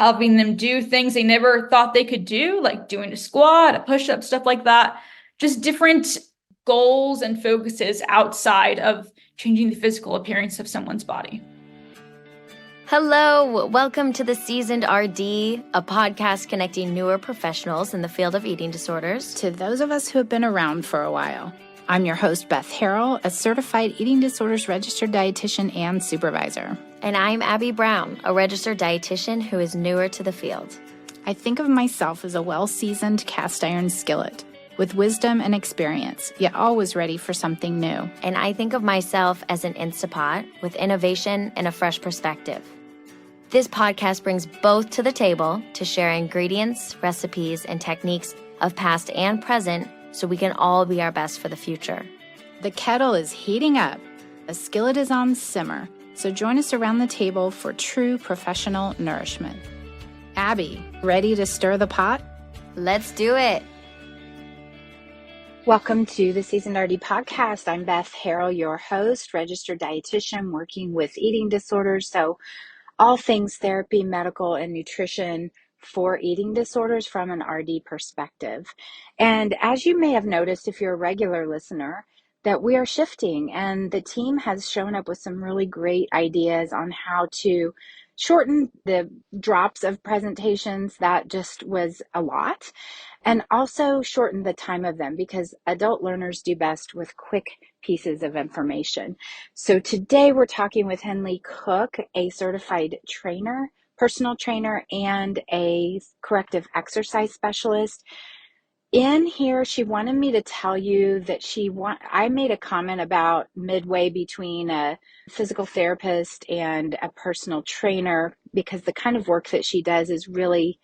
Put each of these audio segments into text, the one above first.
helping them do things they never thought they could do, like doing a squat, a push-up, stuff like that. Just different goals and focuses outside of changing the physical appearance of someone's body. Hello, welcome to The Seasoned RD, a podcast connecting newer professionals in the field of eating disorders to those of us who have been around for a while. I'm your host, Beth Harrell, a certified eating disorders registered dietitian and supervisor. And I'm Abby Brown, a registered dietitian who is newer to the field. I think of myself as a well-seasoned cast iron skillet with wisdom and experience, yet always ready for something new. And I think of myself as an Instapot with innovation and a fresh perspective. This podcast brings both to the table to share ingredients, recipes, and techniques of past and present so we can all be our best for the future. The kettle is heating up. A skillet is on simmer. So join us around the table for true professional nourishment. Abby, ready to stir the pot? Let's do it. Welcome to the Seasoned RD podcast. I'm Beth Harrell, your host, registered dietitian working with eating disorders. So all things therapy, medical, and nutrition for eating disorders from an RD perspective. And as you may have noticed, if you're a regular listener, that we are shifting, and the team has shown up with some really great ideas on how to shorten the drops of presentations. That just was a lot, and also shorten the time of them, because adult learners do best with quick pieces of information. So today we're talking with Henley Cook, a certified trainer, personal trainer, and a corrective exercise specialist. In here, she wanted me to tell you that I made a comment about midway between a physical therapist and a personal trainer, because the kind of work that she does is really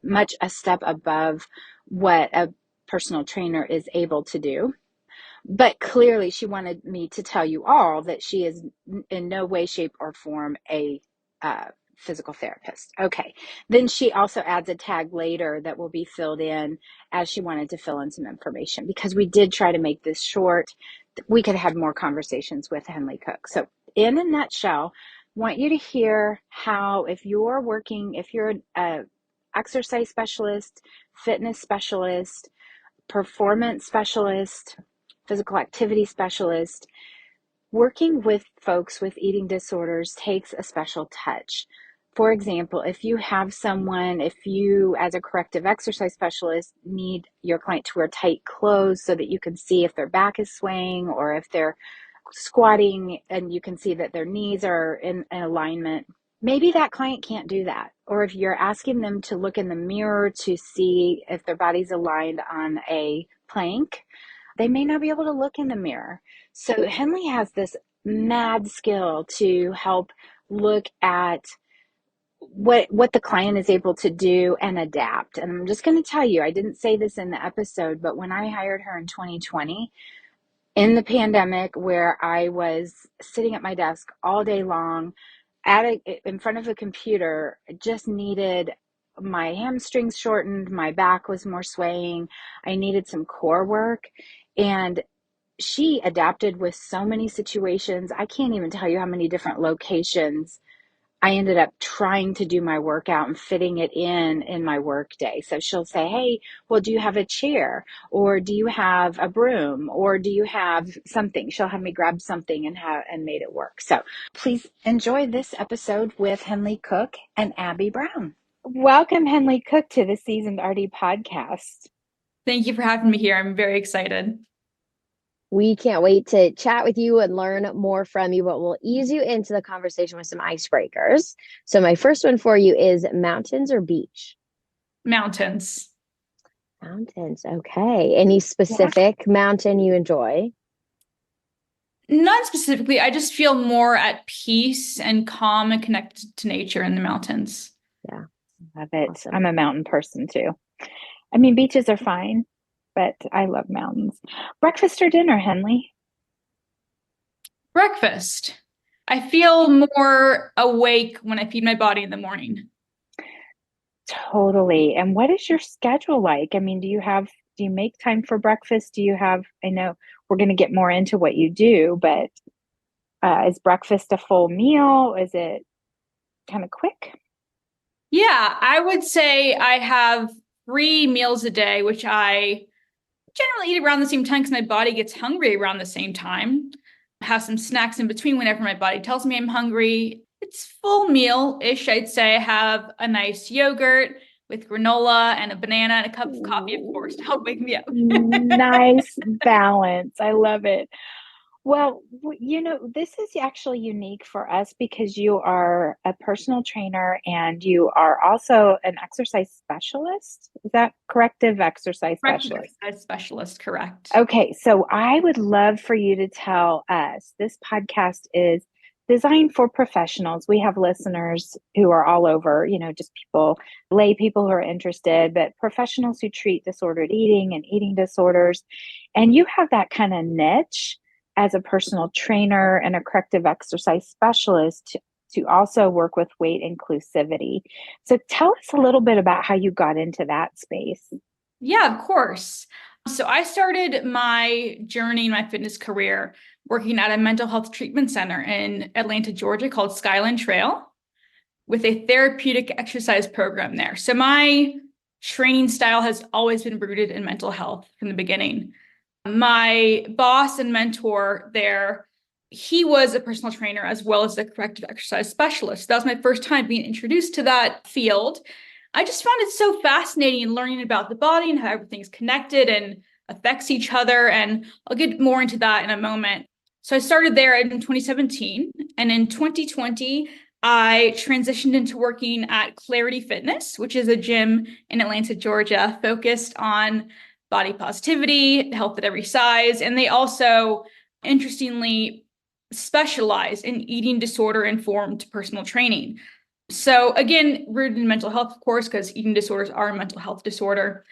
much a step above what a personal trainer is able to do. But clearly, she wanted me to tell you all that she is in no way, shape, or form a physical therapist. Okay. Then she also adds a tag later that will be filled in as she wanted to fill in some information, because we did try to make this short. We could have more conversations with Henley Cook. So in a nutshell, I want you to hear how if you're an exercise specialist, fitness specialist, performance specialist, physical activity specialist, working with folks with eating disorders takes a special touch. For example, if you as a corrective exercise specialist, need your client to wear tight clothes so that you can see if their back is swaying, or if they're squatting and you can see that their knees are in alignment, maybe that client can't do that. Or if you're asking them to look in the mirror to see if their body's aligned on a plank, they may not be able to look in the mirror. So Henley has this mad skill to help look at what the client is able to do and adapt. And I'm just going to tell you, I didn't say this in the episode, but when I hired her in 2020, in the pandemic, where I was sitting at my desk all day long in front of a computer, just needed my hamstrings shortened, my back was more swaying, I needed some core work, and she adapted with so many situations. I can't even tell you how many different locations I ended up trying to do my workout and fitting it in my work day. So she'll say, hey, well, do you have a chair, or do you have a broom, or do you have something? She'll have me grab something and made it work. So please enjoy this episode with Henley Cook and Abby Brown. Welcome, Henley Cook, to the Seasoned RD podcast. Thank you for having me here. I'm very excited. We can't wait to chat with you and learn more from you, but we'll ease you into the conversation with some icebreakers. So my first one for you is mountains or beach? Mountains. Mountains, okay. Any specific mountain you enjoy? Not specifically. I just feel more at peace and calm and connected to nature in the mountains. Yeah. Love it. Awesome. I'm a mountain person too. I mean, beaches are fine, but I love mountains. Breakfast or dinner, Henley? Breakfast. I feel more awake when I feed my body in the morning. Totally. And what is your schedule like? I mean, do you make time for breakfast? I know we're going to get more into what you do, but is breakfast a full meal? Is it kind of quick? Yeah, I would say I have 3 meals a day, which I generally eat around the same time because my body gets hungry around the same time. Have some snacks in between whenever my body tells me I'm hungry. It's full meal-ish, I'd say. I have a nice yogurt with granola and a banana and a cup of coffee, of course, to help wake me up. Nice balance. I love it. Well, this is actually unique for us because you are a personal trainer and you are also an exercise specialist. Is that corrective exercise Corrective specialist? exercise specialist, correct. Okay, so I would love for you to tell us this podcast is designed for professionals. We have listeners who are all over, just lay people who are interested, but professionals who treat disordered eating and eating disorders. And you have that kind of niche as a personal trainer and a corrective exercise specialist to also work with weight inclusivity. So tell us a little bit about how you got into that space. Yeah, of course. So I started my journey in my fitness career working at a mental health treatment center in Atlanta, Georgia called Skyline Trail with a therapeutic exercise program there. So my training style has always been rooted in mental health from the beginning. My boss and mentor there, he was a personal trainer as well as a corrective exercise specialist. That was my first time being introduced to that field. I just found it so fascinating learning about the body and how everything's connected and affects each other. And I'll get more into that in a moment. So I started there in 2017. And in 2020, I transitioned into working at Clarity Fitness, which is a gym in Atlanta, Georgia, focused on body positivity, health at every size. And they also, interestingly, specialize in eating disorder informed personal training. So again, rooted in mental health, of course, because eating disorders are a mental health disorder,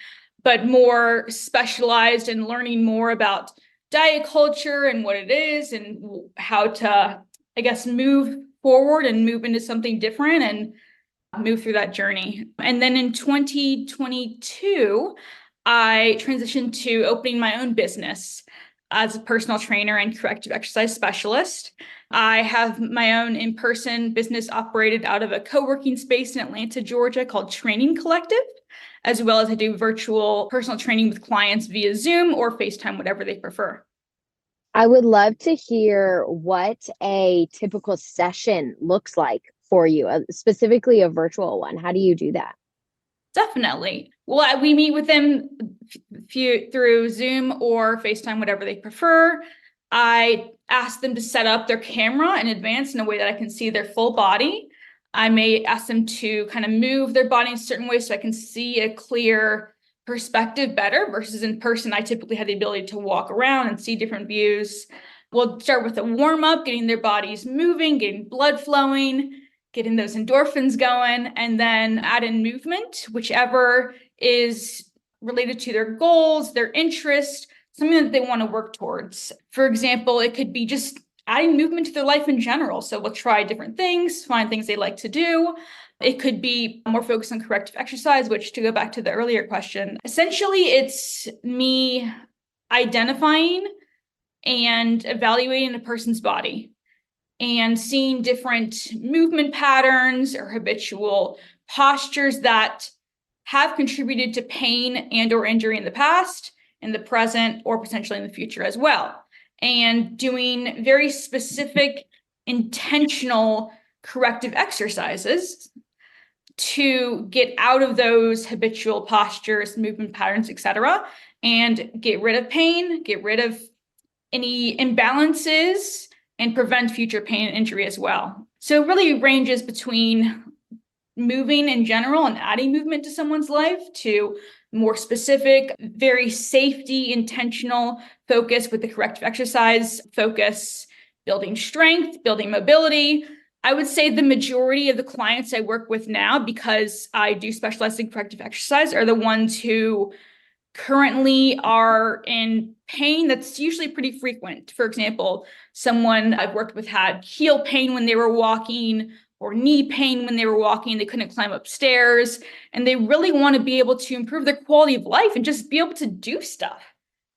but more specialized in learning more about diet culture and what it is and how to, I guess, move forward and move into something different and move through that journey. And then in 2022, I transitioned to opening my own business as a personal trainer and corrective exercise specialist. I have my own in-person business operated out of a co-working space in Atlanta, Georgia called Training Collective, as well as I do virtual personal training with clients via Zoom or FaceTime, whatever they prefer. I would love to hear what a typical session looks like for you, specifically a virtual one. How do you do that? Definitely. Well, we meet with them through Zoom or FaceTime, whatever they prefer. I ask them to set up their camera in advance in a way that I can see their full body. I may ask them to kind of move their body in a certain way so I can see a clear perspective better versus in person. I typically have the ability to walk around and see different views. We'll start with a warm up, getting their bodies moving, getting blood flowing, getting those endorphins going, and then add in movement, whichever is related to their goals, their interest, something that they want to work towards. For example, it could be just adding movement to their life in general. So we'll try different things, find things they like to do. It could be more focused on corrective exercise, which, to go back to the earlier question, essentially it's me identifying and evaluating a person's body and seeing different movement patterns or habitual postures that have contributed to pain and or injury in the past, in the present, or potentially in the future as well. And doing very specific, intentional corrective exercises to get out of those habitual postures, movement patterns, etc., and get rid of pain, get rid of any imbalances, and prevent future pain and injury as well. So it really ranges between moving in general and adding movement to someone's life to more specific, very safety, intentional focus with the corrective exercise focus, building strength, building mobility. I would say the majority of the clients I work with now, because I do specialize in corrective exercise, are the ones who currently are in pain that's usually pretty frequent. For example, someone I've worked with had heel pain when they were walking or knee pain when they were walking, they couldn't climb upstairs, and they really want to be able to improve their quality of life and just be able to do stuff,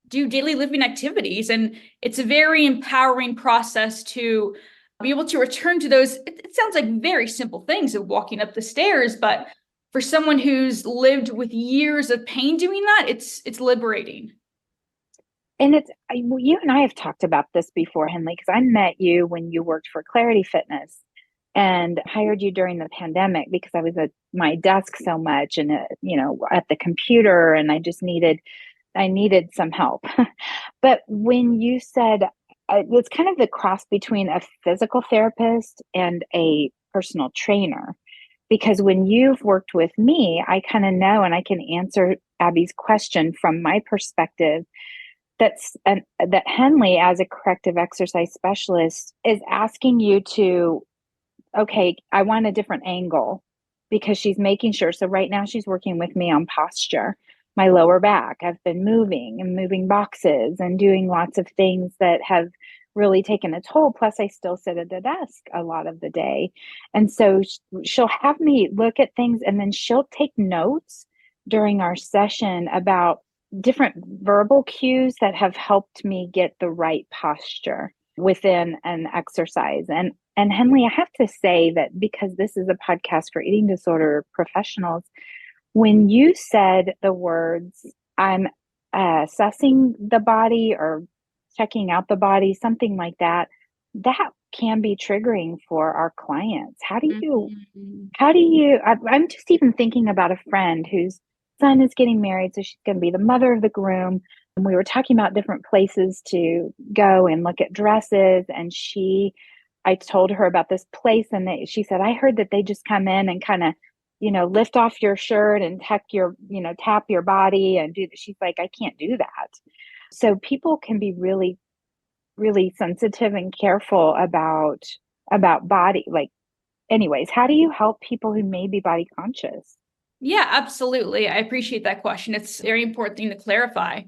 do daily living activities. And it's a very empowering process to be able to return to those. It sounds like very simple things of walking up the stairs, but for someone who's lived with years of pain doing that, it's liberating. And you and I have talked about this before, Henley, because I met you when you worked for Clarity Fitness and hired you during the pandemic because I was at my desk so much and, at the computer, and I needed some help. But when you said it's kind of the cross between a physical therapist and a personal trainer, because when you've worked with me, I kind of know and I can answer Abby's question from my perspective. That Henley, as a corrective exercise specialist, is asking you to, okay, I want a different angle, because she's making sure. So right now she's working with me on posture, my lower back. I've been moving boxes and doing lots of things that have really taken a toll. Plus I still sit at the desk a lot of the day. And so she'll have me look at things, and then she'll take notes during our session about different verbal cues that have helped me get the right posture within an exercise. And Henley, I have to say that because this is a podcast for eating disorder professionals, when you said the words, I'm assessing the body or checking out the body, something like that, that can be triggering for our clients. I'm just even thinking about a friend whose son is getting married, so she's going to be the mother of the groom. And we were talking about different places to go and look at dresses. And I told her about this place, and she said, I heard that they just come in and kind of, lift off your shirt and tap your body and do that. She's like, I can't do that. So people can be really, really sensitive and careful about body. Like, anyways, how do you help people who may be body conscious? Yeah, absolutely. I appreciate that question. It's a very important thing to clarify.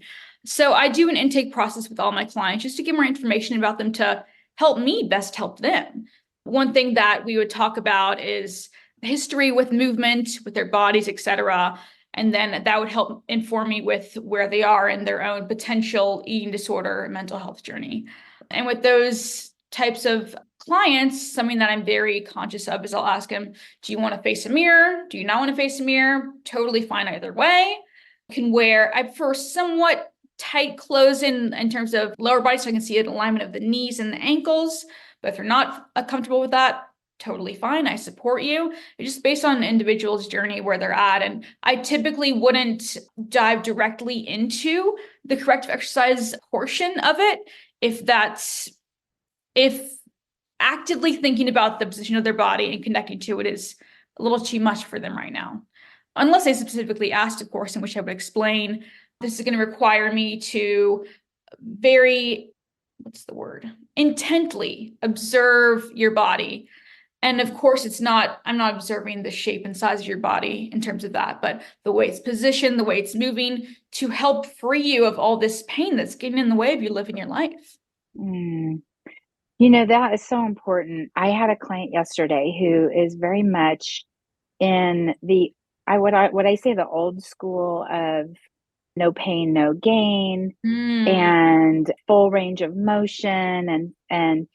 So I do an intake process with all my clients just to get more information about them to help me best help them. One thing that we would talk about is history with movement, with their bodies, etc. And then that would help inform me with where they are in their own potential eating disorder and mental health journey. And with those types of clients, something that I'm very conscious of is I'll ask them, do you want to face a mirror? Do you not want to face a mirror? Totally fine either way. I prefer somewhat tight clothes in terms of lower body, so I can see an alignment of the knees and the ankles. But if you're not comfortable with that, totally fine. I support you. It's just based on an individual's journey where they're at. And I typically wouldn't dive directly into the corrective exercise portion of it if actively thinking about the position of their body and connecting to it is a little too much for them right now. Unless they specifically asked, of course, in which I would explain, this is going to require me to intently observe your body. And of course, I'm not observing the shape and size of your body in terms of that, but the way it's positioned, the way it's moving to help free you of all this pain that's getting in the way of you living your life. That is so important. I had a client yesterday who is very much in the old school of no pain, no gain, and full range of motion. And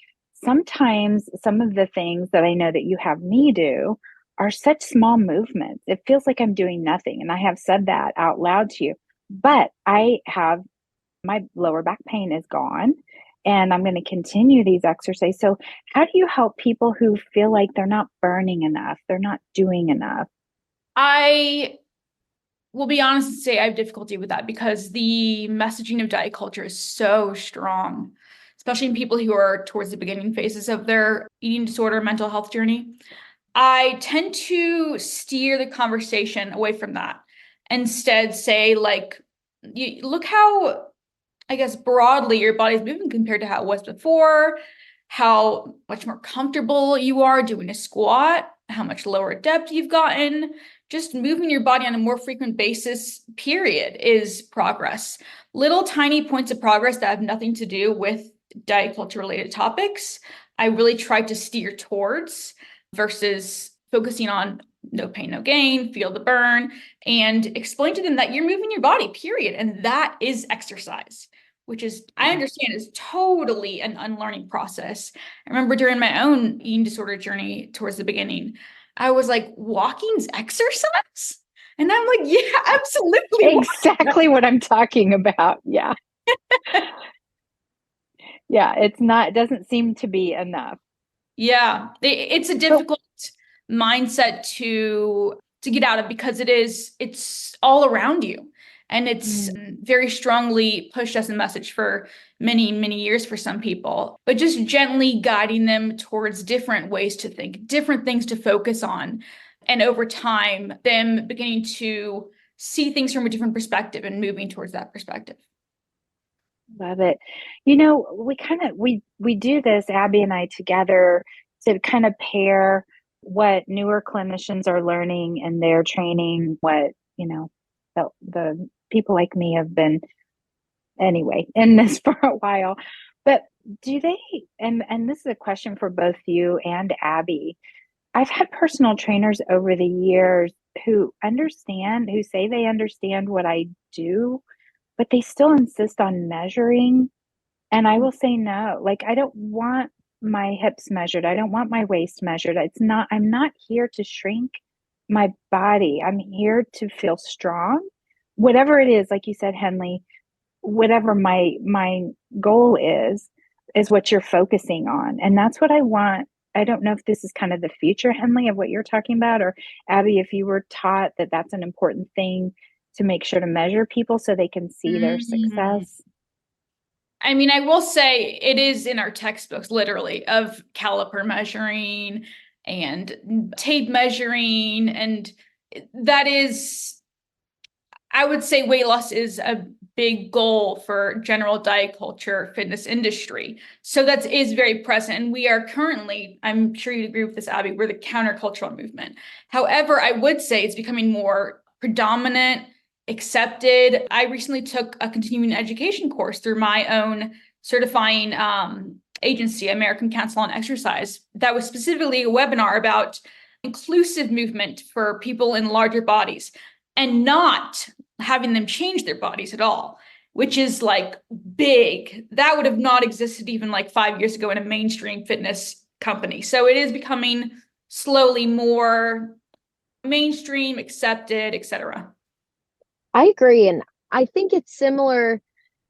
sometimes some of the things that I know that you have me do are such small movements. It feels like I'm doing nothing. And I have said that out loud to you, but my lower back pain is gone. And I'm going to continue these exercises. So how do you help people who feel like they're not burning enough? They're not doing enough? I will be honest and say I have difficulty with that because the messaging of diet culture is so strong, especially in people who are towards the beginning phases of their eating disorder, mental health journey. I tend to steer the conversation away from that. Instead, say, look how, I guess, broadly your body's moving compared to how it was before, how much more comfortable you are doing a squat, how much lower depth you've gotten. Just moving your body on a more frequent basis, period, is progress. Little tiny points of progress that have nothing to do with diet culture related topics, I really try to steer towards versus focusing on no pain, no gain, feel the burn, and explain to them that you're moving your body, period. And that is exercise. which is, I understand, is totally an unlearning process. I remember during my own eating disorder journey towards the beginning, I was like, walking's exercise? And I'm like, yeah, absolutely. Exactly what I'm talking about. Yeah. Yeah. It doesn't seem to be enough. Yeah, it's a difficult mindset to get out of, because it's all around you, and it's very strongly pushed as a message for many, many years for some people, but just gently guiding them towards different ways to think, different things to focus on. And over time, them beginning to see things from a different perspective and moving towards that perspective. Love it. We do this, Abby and I together, to kind of pair what newer clinicians are learning in their training, what, the people like me have been anyway in this for a while. But do they, and this is a question for both you and Abby. I've had personal trainers over the years who say they understand what I do, but they still insist on measuring. And I will say no. Like, I don't want my hips measured. I don't want my waist measured. I'm not here to shrink my body. I'm here to feel strong. Whatever it is, like you said, Henley, whatever my goal is what you're focusing on. And that's what I want. I don't know if this is kind of the future, Henley, of what you're talking about, or Abby, if you were taught that that's an important thing to make sure to measure people so they can see their success. I mean, I will say it is in our textbooks, literally, of caliper measuring and tape measuring. And that is, I would say weight loss is a big goal for general diet culture, fitness industry. So that is very present. And we are currently, I'm sure you'd agree with this, Abby, we're the countercultural movement. However, I would say it's becoming more predominant, accepted. I recently took a continuing education course through my own certifying agency, American Council on Exercise, that was specifically a webinar about inclusive movement for people in larger bodies and not having them change their bodies at all, which is like big. That would have not existed even like 5 years ago in a mainstream fitness company. So it is becoming slowly more mainstream, accepted, etc. I agree. And I think it's similar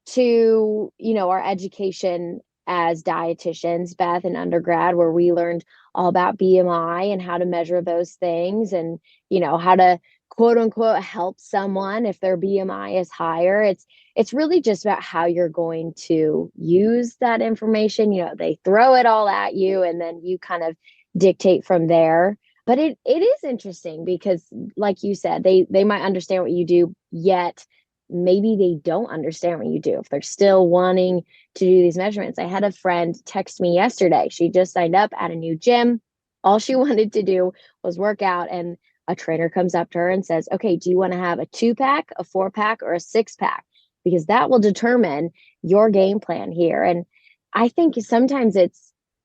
to, our education as dietitians, Beth, in undergrad, where we learned all about BMI and how to measure those things and, how to quote unquote help someone if their BMI is higher. It's really just about how you're going to use that information. They throw it all at you and then you kind of dictate from there. But it is interesting because, like you said, they might understand what you do, yet maybe they don't understand what you do if they're still wanting to do these measurements. I had a friend text me yesterday. She just signed up at a new gym. All she wanted to do was work out, and a trainer comes up to her and says, okay, do you want to have a 2-pack, a 4-pack, or a 6-pack? Because that will determine your game plan here. And I think sometimes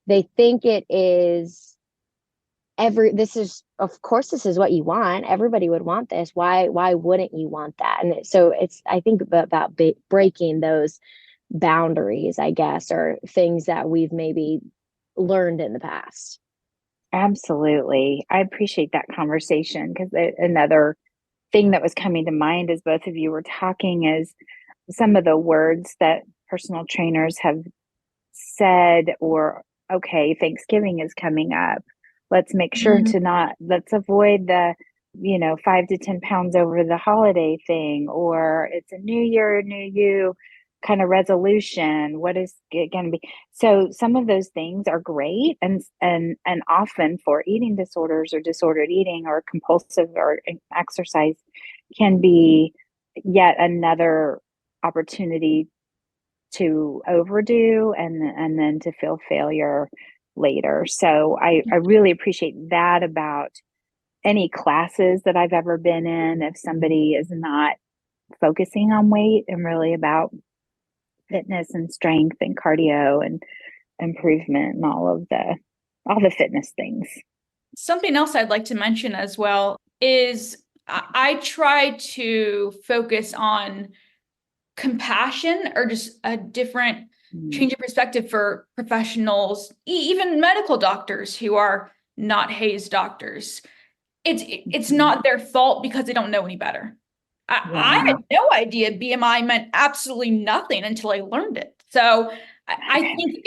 they think it is this is what you want. Everybody would want this. Why wouldn't you want that? And so I think about breaking those boundaries, I guess, or things that we've maybe learned in the past. Absolutely. I appreciate that conversation, because another thing that was coming to mind as both of you were talking is some of the words that personal trainers have said, or, okay, Thanksgiving is coming up. Let's make sure let's avoid the, 5 to 10 pounds over the holiday thing, or it's a new year, new you kind of resolution. What is it going to be? So some of those things are great. And often for eating disorders or disordered eating or compulsive or exercise can be yet another opportunity to overdo and then to feel failure later. So I really appreciate that about any classes that I've ever been in. If somebody is not focusing on weight and really about fitness and strength and cardio and improvement and all the fitness things. Something else I'd like to mention as well is I try to focus on compassion or just a different change of perspective for professionals, even medical doctors who are not Hayes doctors. It's not their fault because they don't know any better. I had no idea BMI meant absolutely nothing until I learned it. So I think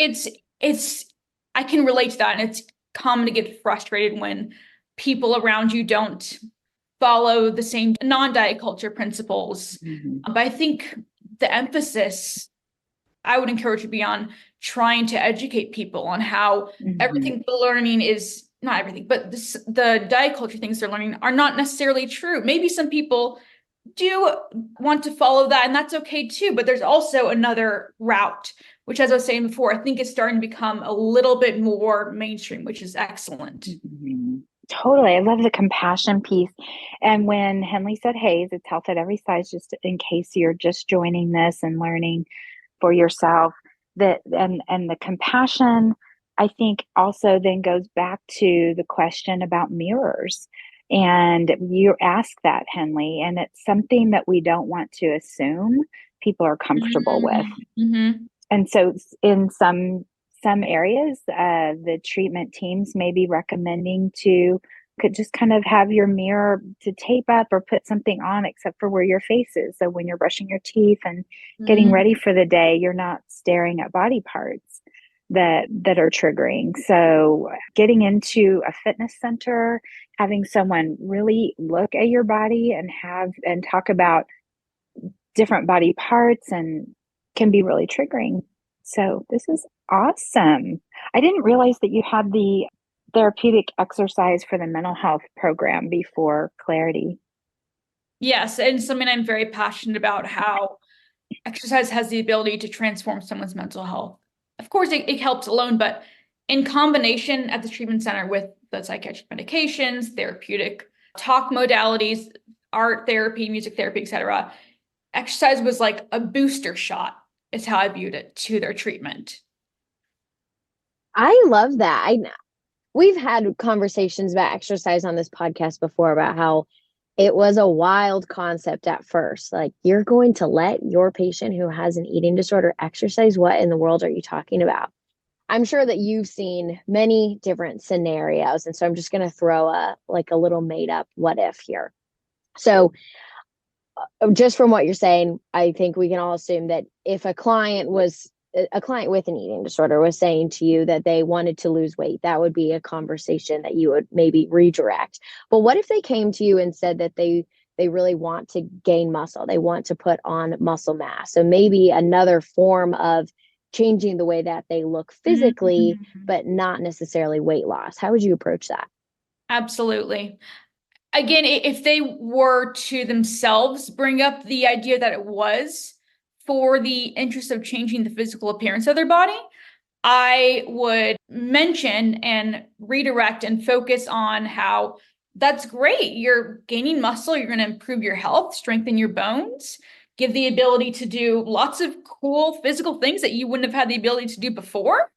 I can relate to that, and it's common to get frustrated when people around you don't follow the same non-diet culture principles. But I think the emphasis I would encourage to be on trying to educate people on how everything they're learning is not everything, but the diet culture things they're learning are not necessarily true. Maybe some people do want to follow that, and that's okay too. But there's also another route, which, as I was saying before, I think is starting to become a little bit more mainstream, which is excellent. Totally. I love the compassion piece. And when Henley said Hayes, it's health at every size, just in case you're just joining this and learning for yourself, that and the compassion, I think, also then goes back to the question about mirrors. And you ask that, Henley, and it's something that we don't want to assume people are comfortable with. And so in some areas, the treatment teams may be recommending could just kind of have your mirror to tape up or put something on except for where your face is. So when you're brushing your teeth and getting ready for the day, you're not staring at body parts that are triggering. So getting into a fitness center, having someone really look at your body and talk about different body parts and can be really triggering. So this is awesome. I didn't realize that you had the therapeutic exercise for the mental health program before Clarity. Yes, and something I'm very passionate about, how exercise has the ability to transform someone's mental health. Of course, it helps alone, but in combination at the treatment center with the psychiatric medications, therapeutic talk modalities, art therapy, music therapy, etc., exercise was like a booster shot, is how I viewed it, to their treatment. I love that. We've had conversations about exercise on this podcast before, about how it was a wild concept at first. Like, you're going to let your patient who has an eating disorder exercise? What in the world are you talking about? I'm sure that you've seen many different scenarios. And so I'm just going to throw a little made up what if here. So just from what you're saying, I think we can all assume that if a client with an eating disorder was saying to you that they wanted to lose weight, that would be a conversation that you would maybe redirect. But what if they came to you and said that they really want to gain muscle, they want to put on muscle mass? So maybe another form of changing the way that they look physically, but not necessarily weight loss. How would you approach that? Absolutely. Again, if they were to themselves bring up the idea that it was for the interest of changing the physical appearance of their body, I would mention and redirect and focus on how that's great. You're gaining muscle. You're going to improve your health, strengthen your bones, give the ability to do lots of cool physical things that you wouldn't have had the ability to do before.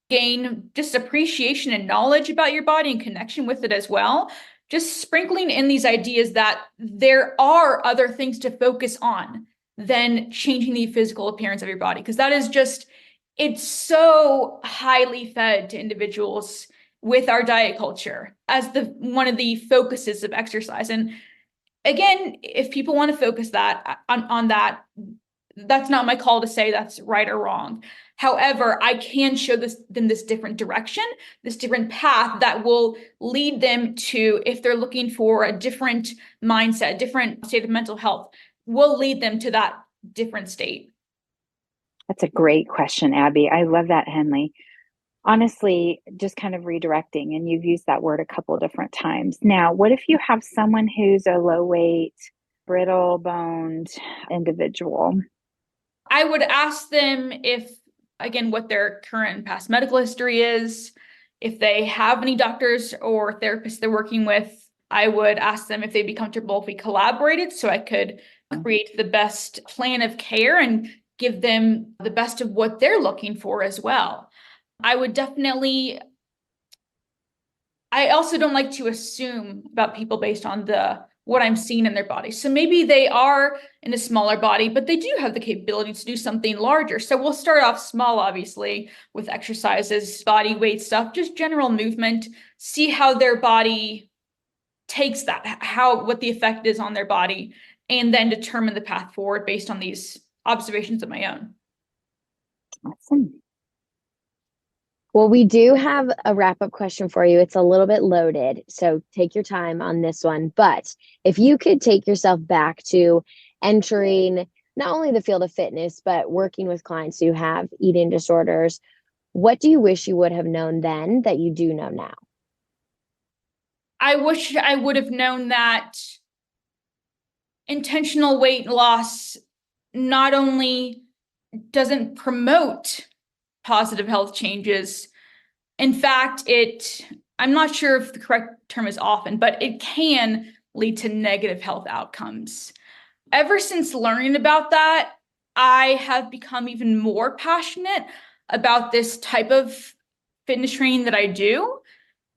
Gain just appreciation and knowledge about your body and connection with it as well. Just sprinkling in these ideas that there are other things to focus on than changing the physical appearance of your body. Because that is just, it's so highly fed to individuals with our diet culture as one of the focuses of exercise. And again, if people want to focus that on that, that's not my call to say that's right or wrong. However, I can show them this different direction, this different path that will lead them to, if they're looking for a different mindset, different state of mental health, will lead them to that different state. That's a great question, Abby. I love that, Henley. Honestly, just kind of redirecting, and you've used that word a couple different times. Now, what if you have someone who's a low weight, brittle boned individual? I would ask them what their current and past medical history is. If they have any doctors or therapists they're working with, I would ask them if they'd be comfortable if we collaborated, so I could create the best plan of care and give them the best of what they're looking for as well. I also don't like to assume about people based on the what I'm seeing in their body. So maybe they are in a smaller body, but they do have the capability to do something larger. So we'll start off small, obviously, with exercises, body weight stuff, just general movement, see how their body takes that, what the effect is on their body, and then determine the path forward based on these observations of my own. Awesome. Well, we do have a wrap-up question for you. It's a little bit loaded, so take your time on this one. But if you could take yourself back to entering not only the field of fitness, but working with clients who have eating disorders, what do you wish you would have known then that you do know now? I wish I would have known that intentional weight loss not only doesn't promote positive health changes. In fact, I'm not sure if the correct term is often, but it can lead to negative health outcomes. Ever since learning about that, I have become even more passionate about this type of fitness training that I do,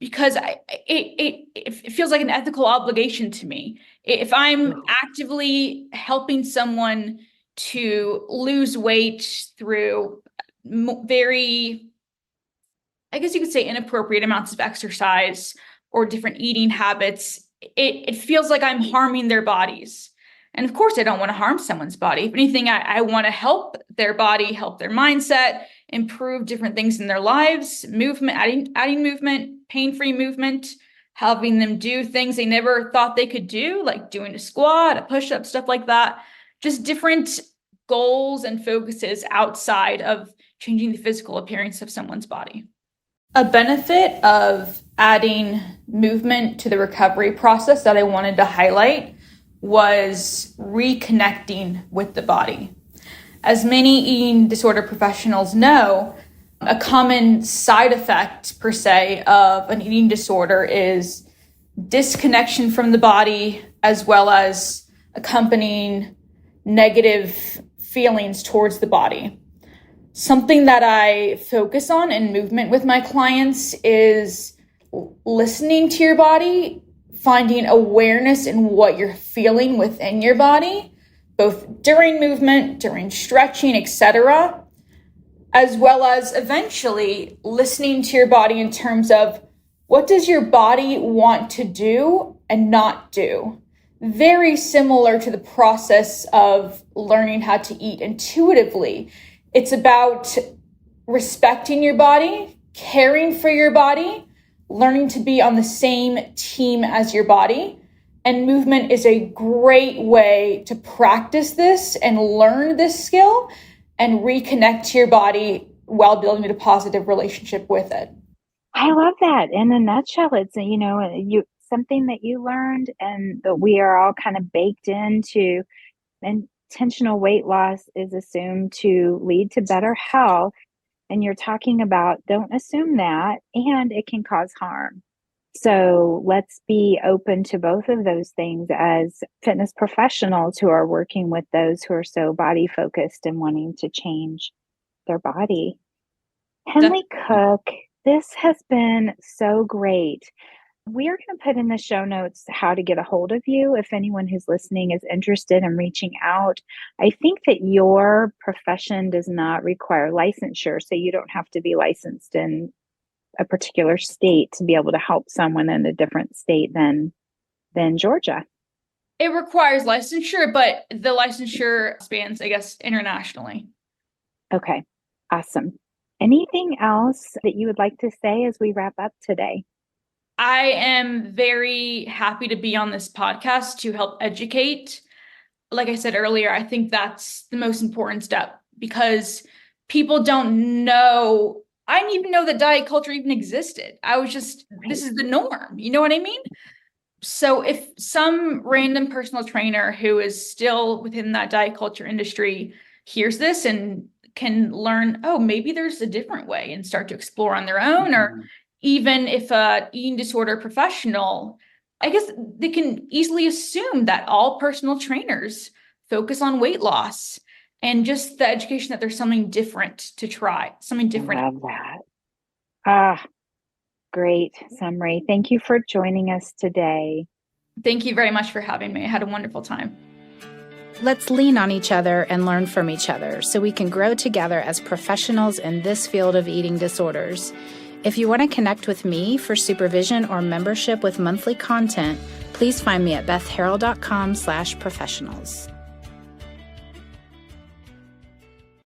because it feels like an ethical obligation to me. If I'm actively helping someone to lose weight through very, I guess you could say, inappropriate amounts of exercise or different eating habits, it feels like I'm harming their bodies. And of course, I don't want to harm someone's body. If anything, I want to help their body, help their mindset, improve different things in their lives, movement, adding movement, pain-free movement, helping them do things they never thought they could do, like doing a squat, a push-up, stuff like that. Just different goals and focuses outside of changing the physical appearance of someone's body. A benefit of adding movement to the recovery process that I wanted to highlight was reconnecting with the body. As many eating disorder professionals know, a common side effect, per se, of an eating disorder is disconnection from the body, as well as accompanying negative feelings towards the body. Something that I focus on in movement with my clients is listening to your body, finding awareness in what you're feeling within your body, both during movement, during stretching, etc., as well as eventually listening to your body in terms of what does your body want to do and not do. Very similar to the process of learning how to eat intuitively. It's about respecting your body, caring for your body, learning to be on the same team as your body. And movement is a great way to practice this and learn this skill and reconnect to your body while building a positive relationship with it. I love that. In a nutshell, it's, something that you learned and that we are all kind of baked into. Intentional weight loss is assumed to lead to better health. And you're talking about don't assume that, and it can cause harm. So let's be open to both of those things as fitness professionals who are working with those who are so body focused and wanting to change their body. Henley Cook, this has been so great. We are going to put in the show notes how to get a hold of you if anyone who's listening is interested in reaching out. I think that your profession does not require licensure, so you don't have to be licensed in a particular state to be able to help someone in a different state than Georgia. It requires licensure, but the licensure spans, I guess, internationally. Okay, awesome. Anything else that you would like to say as we wrap up today? I am very happy to be on this podcast to help educate. Like I said earlier, I think that's the most important step because people don't know. I didn't even know that diet culture even existed. I was just, this is the norm. You know what I mean? So if some random personal trainer who is still within that diet culture industry hears this and can learn, oh, maybe there's a different way and start to explore on their own, or even if a eating disorder professional, I guess they can easily assume that all personal trainers focus on weight loss and just the education that there's something different to try, something different. I love that. Great summary. Thank you for joining us today. Thank you very much for having me. I had a wonderful time. Let's lean on each other and learn from each other so we can grow together as professionals in this field of eating disorders. If you want to connect with me for supervision or membership with monthly content, please find me at bethharrell.com/professionals.